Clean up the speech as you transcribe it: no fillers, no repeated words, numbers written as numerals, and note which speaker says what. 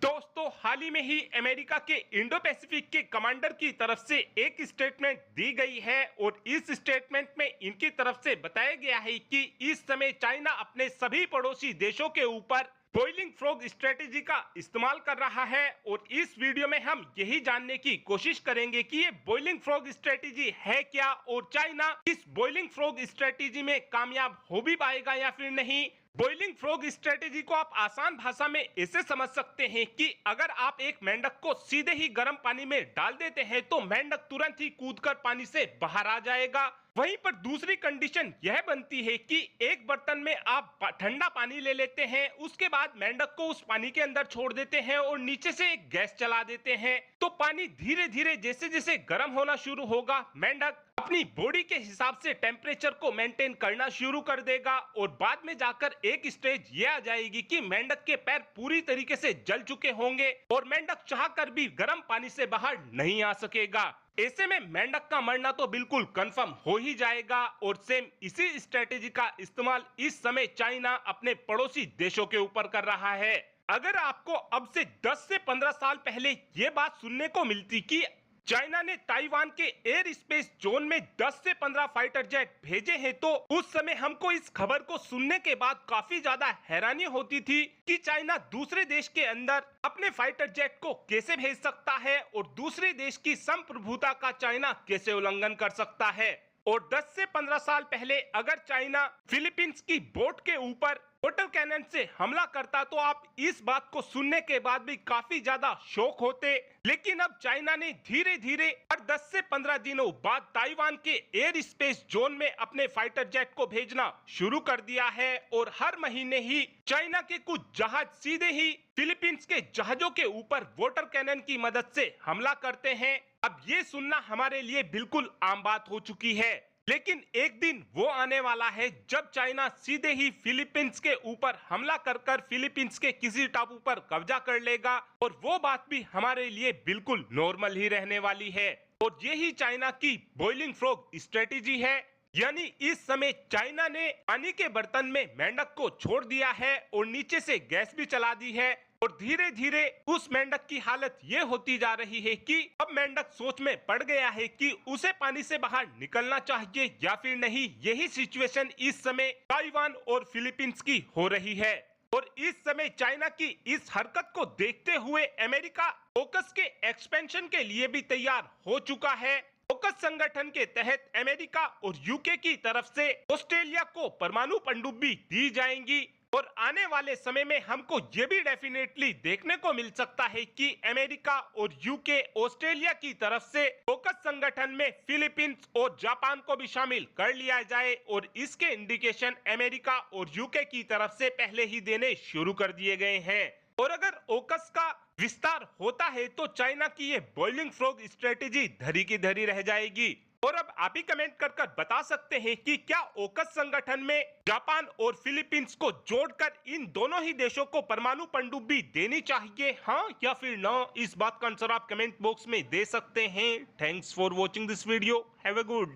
Speaker 1: दोस्तों, हाल ही में ही अमेरिका के इंडो पैसिफिक के कमांडर की तरफ से एक स्टेटमेंट दी गई है और इस स्टेटमेंट में इनकी तरफ से बताया गया है कि इस समय चाइना अपने सभी पड़ोसी देशों के ऊपर बॉइलिंग फ्रॉग स्ट्रेटेजी का इस्तेमाल कर रहा है। और इस वीडियो में हम यही जानने की कोशिश करेंगे कि ये बॉइलिंग फ्रॉग स्ट्रेटेजी है क्या और चाइना इस बॉइलिंग फ्रॉग स्ट्रेटेजी में कामयाब हो भी पाएगा या फिर नहीं। बॉइलिंग फ्रॉग स्ट्रेटेजी को आप आसान भाषा में ऐसे समझ सकते हैं कि अगर आप एक मेंढक को सीधे ही गर्म पानी में डाल देते हैं तो मेंढक तुरंत ही कूदकर पानी से बाहर आ जाएगा। वहीं पर दूसरी कंडीशन यह बनती है कि एक बर्तन में आप ठंडा पानी ले लेते हैं, उसके बाद मेंढक को उस पानी के अंदर छोड़ देते हैं और नीचे से एक गैस चला देते हैं। तो पानी धीरे धीरे जैसे जैसे गर्म होना शुरू होगा, मेंढक अपनी बॉडी के हिसाब से टेम्परेचर को मेंटेन करना शुरू कर देगा और बाद में जाकर एक स्टेज ये आ जाएगी कि मेंढक के पैर पूरी तरीके से जल चुके होंगे और मेंढक चाहकर भी गर्म पानी से बाहर नहीं आ सकेगा। ऐसे में मेंढक का मरना तो बिल्कुल कंफर्म हो ही जाएगा। और सेम इसी स्ट्रेटेजी का इस्तेमाल इस समय चाइना अपने पड़ोसी देशों के ऊपर कर रहा है। अगर आपको अब से 10 से 15 साल पहले ये बात सुनने को मिलती कि चाइना ने ताइवान के एयर स्पेस जोन में 10 से 15 फाइटर जेट भेजे हैं, तो उस समय हमको इस खबर को सुनने के बाद काफी ज्यादा हैरानी होती थी कि चाइना दूसरे देश के अंदर अपने फाइटर जेट को कैसे भेज सकता है और दूसरे देश की संप्रभुता का चाइना कैसे उल्लंघन कर सकता है। और 10 से 15 साल पहले अगर चाइना फिलीपींस की बोट के ऊपर वाटर कैनन से हमला करता तो आप इस बात को सुनने के बाद भी काफी ज्यादा शॉक होते। लेकिन अब चाइना ने धीरे धीरे हर 10 से 15 दिनों बाद ताइवान के एयर स्पेस जोन में अपने फाइटर जेट को भेजना शुरू कर दिया है और हर महीने ही चाइना के कुछ जहाज सीधे ही फिलीपींस के जहाजों के ऊपर वाटर कैनन की मदद से हमला करते हैं। अब ये सुनना हमारे लिए बिल्कुल आम बात हो चुकी है, लेकिन एक दिन वो आने वाला है जब चाइना सीधे ही फिलीपींस के ऊपर हमला कर फिलीपींस के किसी टापू पर कब्जा कर लेगा और वो बात भी हमारे लिए बिल्कुल नॉर्मल ही रहने वाली है। और यही चाइना की बॉइलिंग फ्रॉग स्ट्रेटेजी है, यानी इस समय चाइना ने पानी के बर्तन में मेंढक को छोड़ दिया है और नीचे से गैस भी चला दी है और धीरे धीरे उस मेंढक की हालत ये होती जा रही है कि अब मेंढक सोच में पड़ गया है कि उसे पानी से बाहर निकलना चाहिए या फिर नहीं। यही सिचुएशन इस समय ताइवान और फिलीपींस की हो रही है। और इस समय चाइना की इस हरकत को देखते हुए अमेरिका ओकस के एक्सपेंशन के लिए भी तैयार हो चुका है। ओकस संगठन के तहत अमेरिका और यूके की तरफ से ऑस्ट्रेलिया को परमाणु पनडुब्बी दी जाएंगी और आने वाले समय में हमको ये भी डेफिनेटली देखने को मिल सकता है कि अमेरिका और यूके ऑस्ट्रेलिया की तरफ से ओकस संगठन में फिलीपींस और जापान को भी शामिल कर लिया जाए और इसके इंडिकेशन अमेरिका और यूके की तरफ से पहले ही देने शुरू कर दिए गए हैं। और अगर ओकस का विस्तार होता है तो चाइना की ये बॉइलिंग फ्रॉग स्ट्रेटेजी धरी की धरी रह जाएगी। और अब आप ही कमेंट कर बता सकते हैं कि क्या ओकस संगठन में जापान और फिलीपींस को जोड़कर इन दोनों ही देशों को परमाणु पनडुब्बी देनी चाहिए, हाँ या फिर ना? इस बात का आंसर आप कमेंट बॉक्स में दे सकते हैं। Thanks for watching this video. Have a good